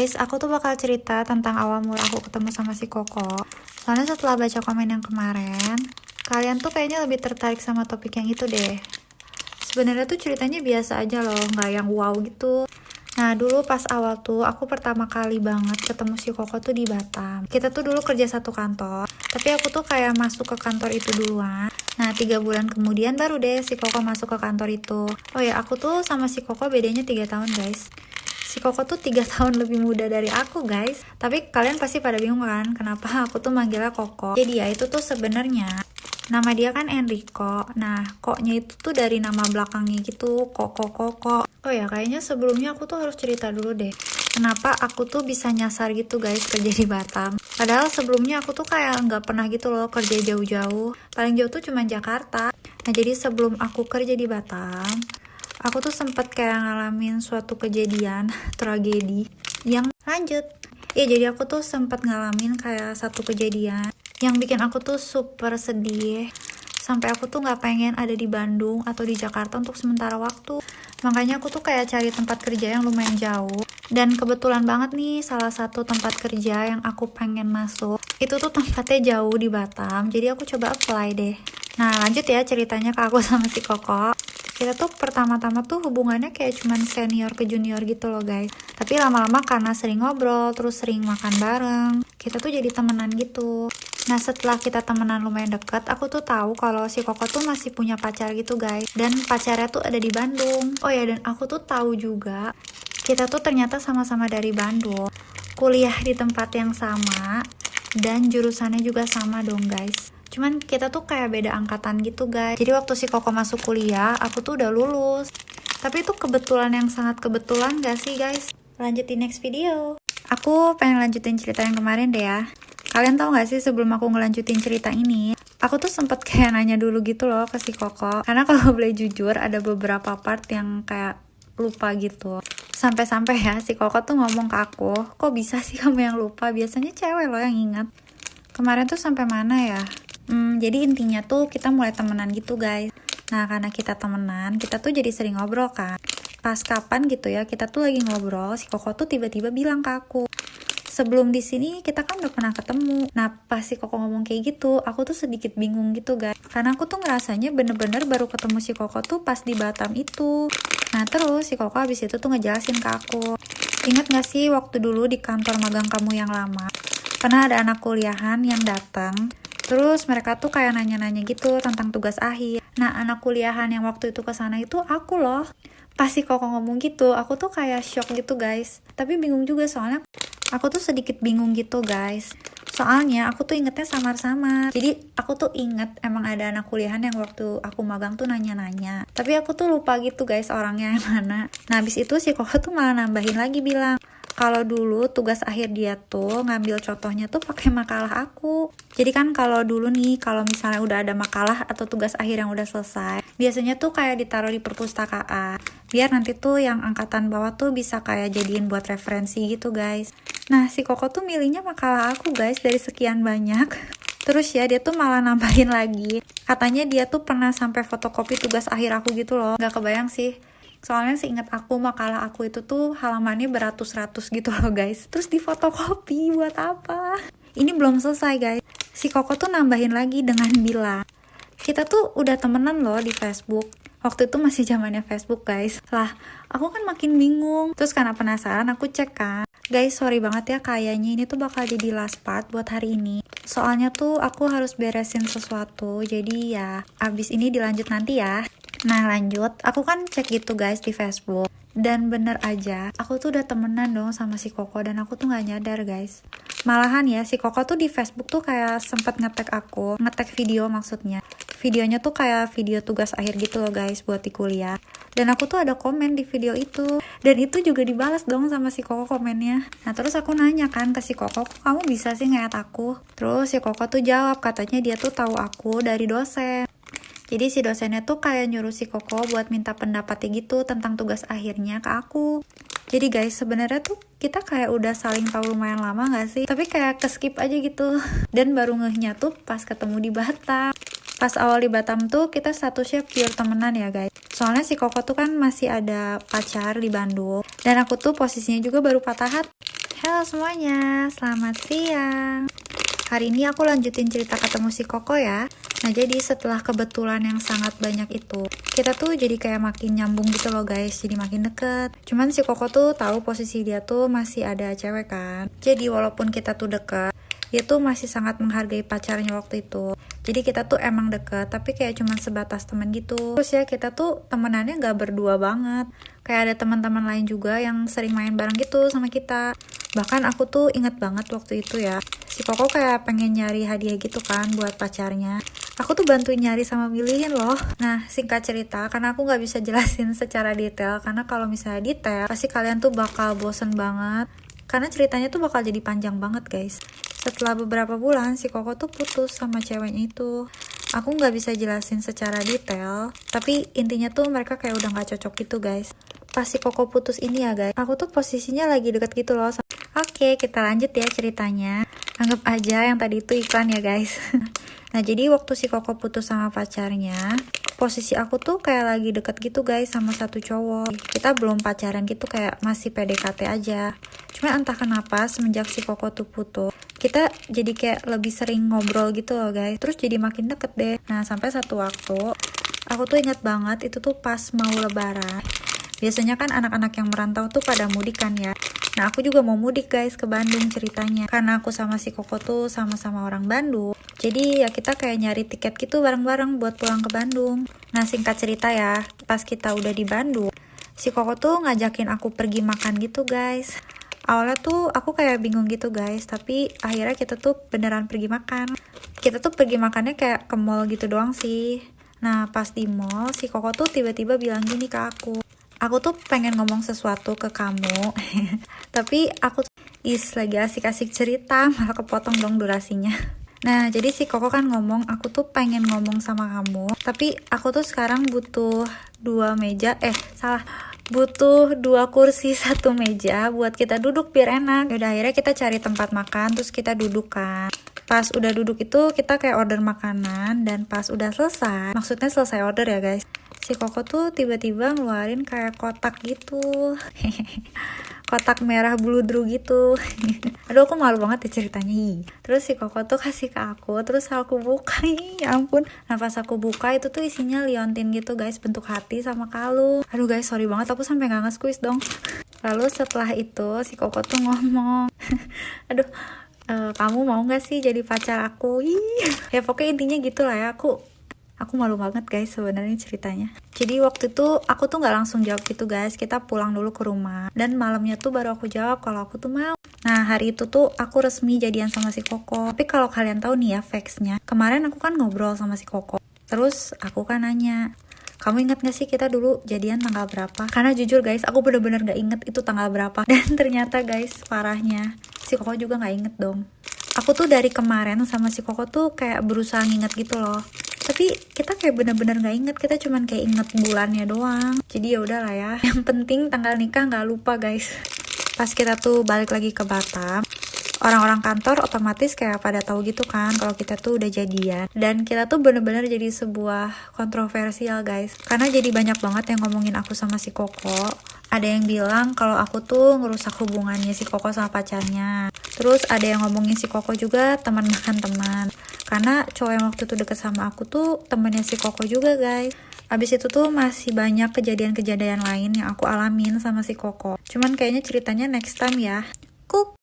Guys, aku tuh bakal cerita tentang awal mula aku ketemu sama si Koko. Soalnya setelah baca komen yang kemarin, kalian tuh kayaknya lebih tertarik sama topik yang itu deh. Sebenarnya tuh ceritanya biasa aja loh, nggak yang wow gitu. Nah, dulu pas awal tuh aku pertama kali banget ketemu si Koko tuh di Batam. Kita tuh dulu kerja satu kantor, tapi aku tuh kayak masuk ke kantor itu duluan. Nah, 3 bulan kemudian baru deh si Koko masuk ke kantor itu. Oh ya, aku tuh sama si Koko bedanya 3 tahun guys. Si Koko tuh 3 tahun lebih muda dari aku guys. Tapi kalian pasti pada bingung kan kenapa aku tuh manggilnya Koko. Jadi ya itu tuh sebenarnya nama dia kan Enrico. Nah, koknya itu tuh dari nama belakangnya gitu, Koko. Oh ya, kayaknya sebelumnya aku tuh harus cerita dulu deh. Kenapa aku tuh bisa nyasar gitu guys kerja di Batam. Padahal sebelumnya aku tuh kayak nggak pernah gitu loh kerja jauh-jauh. Paling jauh tuh cuma Jakarta. Nah, jadi sebelum aku kerja di Batam, aku tuh sempet kayak ngalamin suatu kejadian tragedi yang lanjut. Ya, jadi aku tuh sempet ngalamin kayak satu kejadian yang bikin aku tuh super sedih. Sampai aku tuh gak pengen ada di Bandung atau di Jakarta untuk sementara waktu. Makanya aku tuh kayak cari tempat kerja yang lumayan jauh. Dan kebetulan banget nih salah satu tempat kerja yang aku pengen masuk, itu tuh tempatnya jauh di Batam. Jadi aku coba apply deh. Nah, lanjut ya ceritanya ke aku sama si Koko. Kita tuh pertama-tama tuh hubungannya kayak cuman senior ke junior gitu loh guys. Tapi lama-lama karena sering ngobrol, terus sering makan bareng, kita tuh jadi temenan gitu. Nah, setelah kita temenan lumayan deket, aku tuh tahu kalau si Koko tuh masih punya pacar gitu guys. Dan pacarnya tuh ada di Bandung. Oh ya, dan aku tuh tahu juga kita tuh ternyata sama-sama dari Bandung. Kuliah di tempat yang sama dan jurusannya juga sama dong guys. Cuman kita tuh kayak beda angkatan gitu guys. Jadi waktu si Koko masuk kuliah, aku tuh udah lulus. Tapi itu kebetulan yang sangat kebetulan gak sih guys? Lanjut di next video. Aku pengen lanjutin cerita yang kemarin deh ya. Kalian tahu gak sih sebelum aku ngelanjutin cerita ini, aku tuh sempet kayak nanya dulu gitu loh ke si Koko. Karena kalau boleh jujur, ada beberapa part yang kayak lupa gitu. Sampai-sampai ya si Koko tuh ngomong ke aku, kok bisa sih kamu yang lupa? Biasanya cewek loh yang ingat. Kemarin tuh sampai mana ya? Jadi intinya tuh kita mulai temenan gitu guys. Nah, karena kita temenan, kita tuh jadi sering ngobrol kan. Pas kapan gitu ya, kita tuh lagi ngobrol, si Koko tuh tiba-tiba bilang ke aku, sebelum di sini kita kan udah pernah ketemu. Nah, pas si Koko ngomong kayak gitu, aku tuh sedikit bingung gitu guys. Karena aku tuh ngerasanya bener-bener baru ketemu si Koko tuh pas di Batam itu. Nah, terus si Koko habis itu tuh ngejelasin ke aku, ingat gak sih waktu dulu di kantor magang kamu yang lama, pernah ada anak kuliahan yang datang. Terus mereka tuh kayak nanya-nanya gitu tentang tugas akhir. Nah, anak kuliahan yang waktu itu kesana itu aku loh. Pas si Koko ngomong gitu, aku tuh kayak shock gitu guys. Tapi bingung juga soalnya aku tuh sedikit bingung gitu guys. Soalnya aku tuh ingetnya samar-samar. Jadi aku tuh inget emang ada anak kuliahan yang waktu aku magang tuh nanya-nanya. Tapi aku tuh lupa gitu guys orangnya yang mana. Nah, habis itu si Koko tuh malah nambahin lagi bilang, kalau dulu tugas akhir dia tuh ngambil contohnya tuh pakai makalah aku. Jadi kan kalau dulu nih, kalau misalnya udah ada makalah atau tugas akhir yang udah selesai, biasanya tuh kayak ditaruh di perpustakaan. Biar nanti tuh yang angkatan bawah tuh bisa kayak jadiin buat referensi gitu guys. Nah, si Koko tuh milihnya makalah aku guys dari sekian banyak. Terus ya dia tuh malah nambahin lagi. Katanya dia tuh pernah sampai fotokopi tugas akhir aku gitu loh. Gak kebayang sih. Soalnya seingat aku makalah aku itu tuh halamannya beratus-ratus gitu loh guys. Terus di fotokopi buat apa? Ini belum selesai guys. Si Koko tuh nambahin lagi dengan bilang, kita tuh udah temenan loh di Facebook. Waktu itu masih zamannya Facebook guys. Lah, aku kan makin bingung. Terus karena penasaran aku cek kan. Guys, sorry banget ya, kayaknya ini tuh bakal jadi last part buat hari ini. Soalnya tuh aku harus beresin sesuatu. Jadi ya, abis ini dilanjut nanti ya. Nah, lanjut, aku kan cek gitu guys di Facebook. Dan bener aja, aku tuh udah temenan dong sama si Koko dan aku tuh gak nyadar guys. Malahan ya, si Koko tuh di Facebook tuh kayak sempet nge-tag aku, nge-tag video maksudnya. Videonya tuh kayak video tugas akhir gitu loh guys buat di kuliah. Dan aku tuh ada komen di video itu. Dan itu juga dibalas dong sama si Koko komennya. Nah, terus aku nanya kan ke si Koko, kok kamu bisa sih nge-add aku? Terus si Koko tuh jawab, katanya dia tuh tahu aku dari dosen. Jadi si dosennya tuh kayak nyuruh si Koko buat minta pendapatnya gitu tentang tugas akhirnya ke aku. Jadi guys, sebenarnya tuh kita kayak udah saling tahu lumayan lama gak sih? Tapi kayak ke-skip aja gitu. Dan baru ngehnya tuh pas ketemu di Batam. Pas awal di Batam tuh kita statusnya pure temenan ya guys. Soalnya si Koko tuh kan masih ada pacar di Bandung. Dan aku tuh posisinya juga baru patah hati. Halo semuanya, selamat siang. Hari ini aku lanjutin cerita ketemu si Koko ya. Nah jadi setelah kebetulan yang sangat banyak itu, kita tuh jadi kayak makin nyambung gitu loh guys, jadi makin deket. Cuman si Koko tuh tahu posisi dia tuh masih ada cewek kan. Jadi walaupun kita tuh deket, dia tuh masih sangat menghargai pacarnya waktu itu. Jadi kita tuh emang deket, tapi kayak cuman sebatas temen gitu. Terus ya kita tuh temenannya gak berdua banget. Kayak ada teman-teman lain juga yang sering main bareng gitu sama kita. Bahkan aku tuh inget banget waktu itu ya, si Koko kayak pengen nyari hadiah gitu kan buat pacarnya. Aku tuh bantuin nyari sama milihin loh. Nah singkat cerita, karena aku gak bisa jelasin secara detail, karena kalau misalnya detail pasti kalian tuh bakal bosen banget. Karena ceritanya tuh bakal jadi panjang banget guys. Setelah beberapa bulan si Koko tuh putus sama ceweknya itu. Aku gak bisa jelasin secara detail, tapi intinya tuh mereka kayak udah gak cocok gitu guys. Pas si Koko putus ini ya guys, aku tuh posisinya lagi deket gitu loh. Oke, kita lanjut ya ceritanya. Anggap aja yang tadi itu iklan ya guys. Nah jadi waktu si Koko putus sama pacarnya, posisi aku tuh kayak lagi deket gitu guys sama satu cowok. Kita belum pacaran gitu, kayak masih PDKT aja. Cuma entah kenapa semenjak si Koko tuh putus, kita jadi kayak lebih sering ngobrol gitu loh guys. Terus jadi makin deket deh. Nah sampai satu waktu, aku tuh ingat banget itu tuh pas mau lebaran. Biasanya kan anak-anak yang merantau tuh pada mudik kan ya. Nah aku juga mau mudik guys ke Bandung ceritanya. Karena aku sama si Koko tuh sama-sama orang Bandung. Jadi ya kita kayak nyari tiket gitu bareng-bareng buat pulang ke Bandung. Nah singkat cerita ya, pas kita udah di Bandung, si Koko tuh ngajakin aku pergi makan gitu guys. Awalnya tuh aku kayak bingung gitu guys, tapi akhirnya kita tuh beneran pergi makan. Kita tuh pergi makannya kayak ke mall gitu doang sih. Nah pas di mall, si Koko tuh tiba-tiba bilang gini ke aku tuh pengen ngomong sesuatu ke kamu. Tapi aku lagi asik-asik cerita, malah kepotong dong durasinya. Nah jadi si Koko kan ngomong, aku tuh pengen ngomong sama kamu, tapi aku tuh sekarang butuh butuh 2 kursi 1 meja buat kita duduk biar enak. Yaudah akhirnya kita cari tempat makan, terus kita duduk kan. Pas udah duduk itu kita kayak order makanan, dan pas udah selesai, maksudnya selesai order ya guys, si Koko tuh tiba-tiba ngeluarin kayak kotak gitu. Kotak merah bludru gitu. Aduh aku malu banget ya ceritanya. Terus si Koko tuh kasih ke aku, terus aku buka. Ya ampun. Nah pas aku buka itu tuh isinya liontin gitu guys, bentuk hati sama kalung. Aduh guys sorry banget, aku sampai gak nge-squeeze dong. Lalu setelah itu si Koko tuh ngomong, aduh kamu mau gak sih jadi pacar aku? Ya pokoknya intinya gitu lah ya. Aku malu banget guys sebenarnya ceritanya. Jadi waktu itu aku tuh nggak langsung jawab gitu guys. Kita pulang dulu ke rumah, dan malamnya tuh baru aku jawab kalau aku tuh mau. Nah hari itu tuh aku resmi jadian sama si Koko. Tapi kalau kalian tahu nih ya facts-nya, kemarin aku kan ngobrol sama si Koko. Terus aku kan nanya, kamu ingat gak sih kita dulu jadian tanggal berapa? Karena jujur guys, aku bener-bener gak inget itu tanggal berapa. Dan ternyata guys, parahnya, si Koko juga gak inget dong. Aku tuh dari kemarin sama si Koko tuh kayak berusaha nginget gitu loh. Tapi kita kayak bener-bener gak inget, kita cuman kayak inget bulannya doang. Jadi ya udahlah ya. Yang penting tanggal nikah gak lupa guys. Pas kita tuh balik lagi ke Batam, orang-orang kantor otomatis kayak pada tahu gitu kan kalau kita tuh udah jadian. Dan kita tuh bener-bener jadi sebuah kontroversial guys. Karena jadi banyak banget yang ngomongin aku sama si Koko. Ada yang bilang kalau aku tuh ngerusak hubungannya si Koko sama pacarnya. Terus ada yang ngomongin si Koko juga teman makan teman. Karena cowok yang waktu itu deket sama aku tuh temennya si Koko juga guys. Abis itu tuh masih banyak kejadian-kejadian lain yang aku alamin sama si Koko. Cuman kayaknya ceritanya next time ya. Kuk.